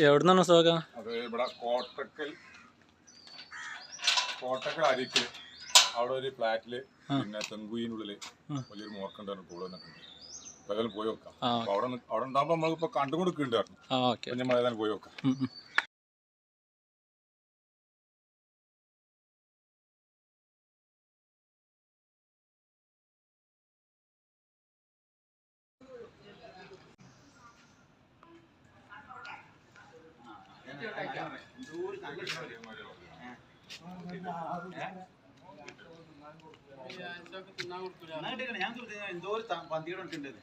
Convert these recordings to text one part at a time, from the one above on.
എവിടുന്നാണ് സോക? അത് ഇവിടെ കോട്ടക്കൽ അരിക്കല് അവിടെ ഒരു ഫ്ലാറ്റില് പിന്നെ തെങ്കുയിനുള്ളില് വലിയൊരു മോർക്കുണ്ട് കൂടെ വന്നിട്ടുണ്ട്. അപ്പൊ ഏതായാലും പോയി നോക്കാം. അവിടെ ഉണ്ടാകുമ്പോ നമ്മളിപ്പോ കണ്ടുകൊടുക്കുന്നുണ്ടായിരുന്നു. അപ്പൊ നമ്മൾ ഏതായാലും പോയി നോക്കാം. എന്തോ പന്തികൾ എടുക്കേണ്ടത്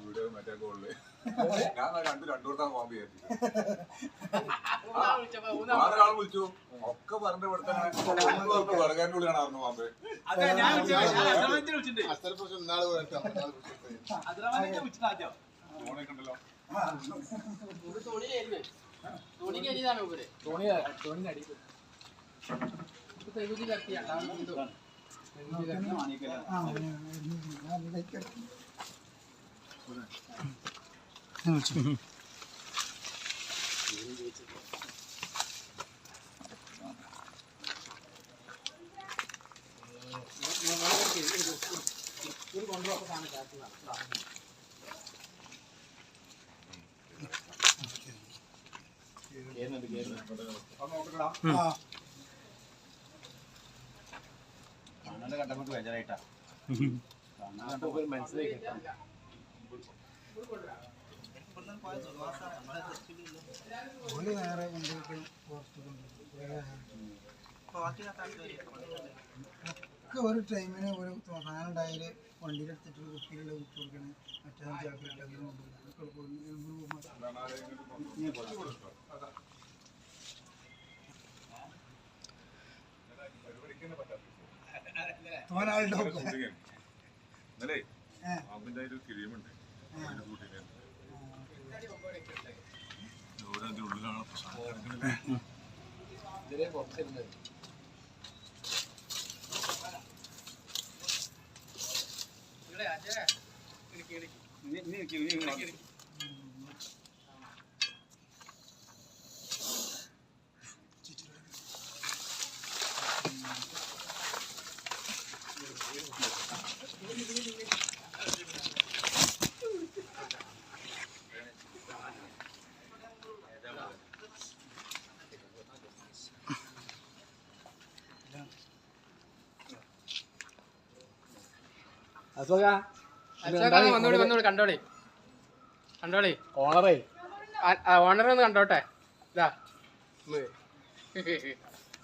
വീട് മറ്റേ ഗോളില് ഞാൻ രണ്ടു പോകാൻ വിളിച്ചു ഒക്കെ പറഞ്ഞ വിറകാൻ്റെ ഉള്ളിലാണ് പാമ്പ്. ഫോണൊക്കെണ്ടല്ലോ കണ്ടപ്പോ ബേജാറായിട്ടാ മനസ്സിലായി. ഒരു ടൈമിന് ഒരു സാധനമുണ്ടായാല് വണ്ടിയിലെടുത്തിട്ട് കുപ്പിയിലുള്ള കുത്തി കൊടുക്കണേ മറ്റേ പാമ്പിന്റെ ഒരു കിഴിയുമുണ്ട്. അതിന്റെ ഉള്ളിലാണ് കണ്ടോളി ഓണറേ ഓണറൊന്ന് കണ്ടോട്ടെ ഇതാ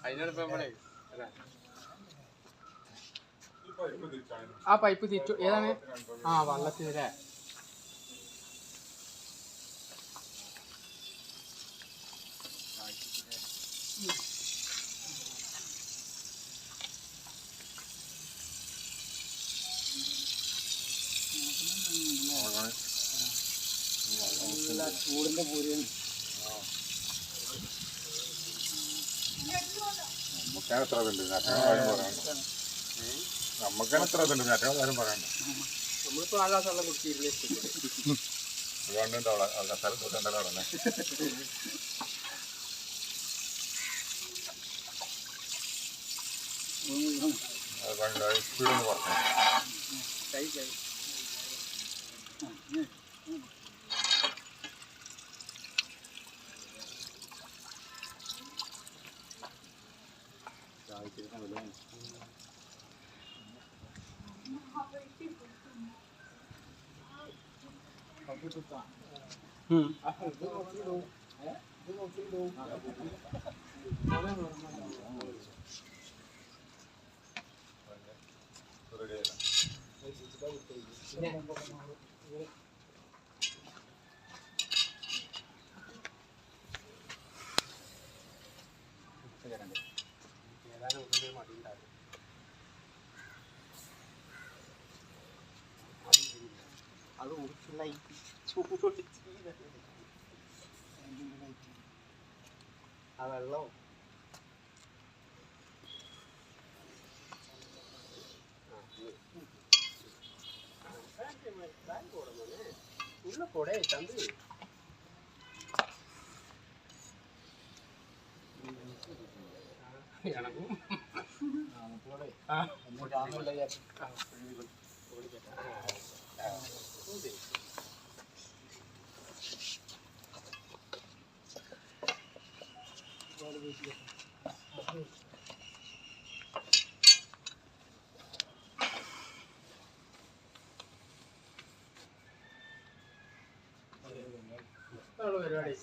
അതിനോട് നമ്മളെ ആ പൈപ്പ് തിരിച്ചു ഏതാണ്? ആ വള്ളത്തിനല്ലേ? ചൂടിന്റെ പൂരം നമുക്കാണ് എത്ര ഇതുണ്ട് കാര്യം പറയാനുണ്ട്. നമുക്കാണ് എത്ര ഇതുണ്ട് കാര്യം പറയണ്ട. നമ്മളിപ്പോ ആ ഗ്ലാസ് വെള്ളം കുടിച്ചിരുന്നേ അതുകൊണ്ടുണ്ട് അവിടെ സ്ഥലം തൊട്ടുണ്ടല്ലോ അവിടെ സ്പീഡൊന്ന് പറഞ്ഞു. അത് ആ വെള്ളം ഉള്ള കൊടേ ചന്ത് ഇണങ്ങും പരിപാടി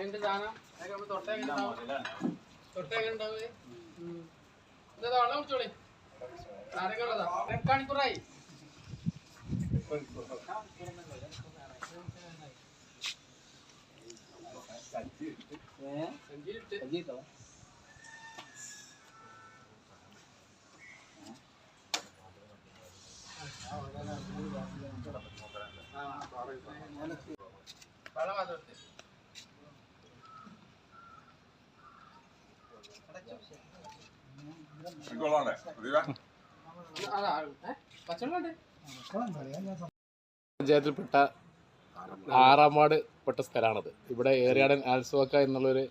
എന്റെ സാധനം തൊട്ടേങ്ങനെ ഉണ്ടാവേ എന്താ വെള്ളം കുടിച്ചോളി നാരങ്ങളുള്ളതാ കാണിക്കൂറായി വെള്ളം മാത്രം പഞ്ചായത്തിൽപ്പെട്ട 6-ാം വാർഡ് പെട്ട സ്ഥലമാണത്. ഇവിടെ ഏറിയാടൻ ആൽസോക്ക എന്നുള്ളൊരു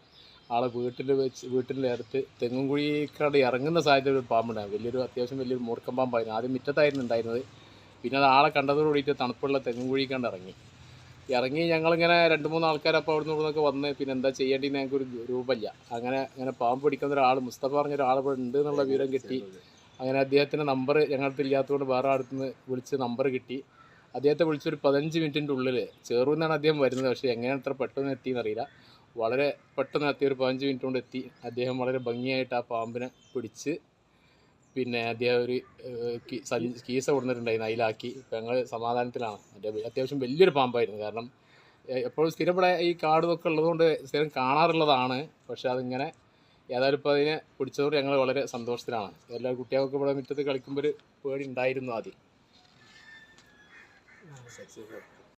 ആളെ വീട്ടിൻ്റെ അടുത്ത് തെങ്ങുംകുഴിക്കാട് ഇറങ്ങുന്ന സാധ്യത ഒരു പാമ്പുണ്ടായിരുന്നു. അത്യാവശ്യം വലിയൊരു മൂർക്കം പാമ്പായിരുന്നു. ആദ്യം മുറ്റത്തായിരുന്നു ഉണ്ടായിരുന്നത്. പിന്നെ അത് ആളെ കണ്ടതോട് കൂടിയിട്ട് തണുപ്പുള്ള തെങ്ങുംകുഴിക്കാണ്ട് ഇറങ്ങി ഞങ്ങളിങ്ങനെ 2-3 ആൾക്കാരപ്പോൾ അവിടെ നിന്നൊക്കെ വന്ന് പിന്നെ എന്താ ചെയ്യേണ്ടതെന്ന് ഞങ്ങൾക്കൊരു രൂപമില്ല. അങ്ങനെ പാമ്പ് പിടിക്കുന്ന ഒരാൾ മുസ്തഫ പറഞ്ഞൊരാൾ ഇവിടെ ഉണ്ട് എന്നുള്ള വിവരം കിട്ടി. അങ്ങനെ അദ്ദേഹത്തിൻ്റെ നമ്പർ ഞങ്ങൾക്ക് ഇല്ലാത്തതുകൊണ്ട് വേറെ അടുത്തുനിന്ന് വിളിച്ച് നമ്പർ കിട്ടി. അദ്ദേഹത്തെ വിളിച്ചൊരു 15 മിനിറ്റിൻ്റെ ഉള്ളിൽ ചേർന്നാണ് അദ്ദേഹം വരുന്നത്. പക്ഷേ എങ്ങനെയാണ് ഇത്ര പെട്ടെന്ന് എത്തിയെന്നറിയില്ല. വളരെ പെട്ടെന്ന് എത്തി, ഒരു 15 മിനിറ്റ് കൊണ്ട് എത്തി. അദ്ദേഹം വളരെ ഭംഗിയായിട്ട് ആ പാമ്പിനെ പിടിച്ച് പിന്നെ അദ്ദേഹം ഒരു കീസ കൊടുത്തിട്ടുണ്ടായിരുന്നു, അതിലാക്കി. ഇപ്പം ഞങ്ങൾ സമാധാനത്തിലാണ്. അത്യാവശ്യം വലിയൊരു പാമ്പായിരുന്നു. കാരണം എപ്പോഴും സ്ഥിരം ഇവിടെ ഈ കാടുമൊക്കെ ഉള്ളതുകൊണ്ട് സ്ഥിരം കാണാറുള്ളതാണ്. പക്ഷേ അതിങ്ങനെ ഏതായാലും ഇപ്പോൾ അതിനെ പിടിച്ചതോടെ ഞങ്ങൾ വളരെ സന്തോഷത്തിലാണ്. എല്ലാ കുട്ടികൾക്കും ഇവിടെ മുറ്റത്ത് കളിക്കുമ്പോൾ ഒരു പേടി ഉണ്ടായിരുന്നു ആദ്യം.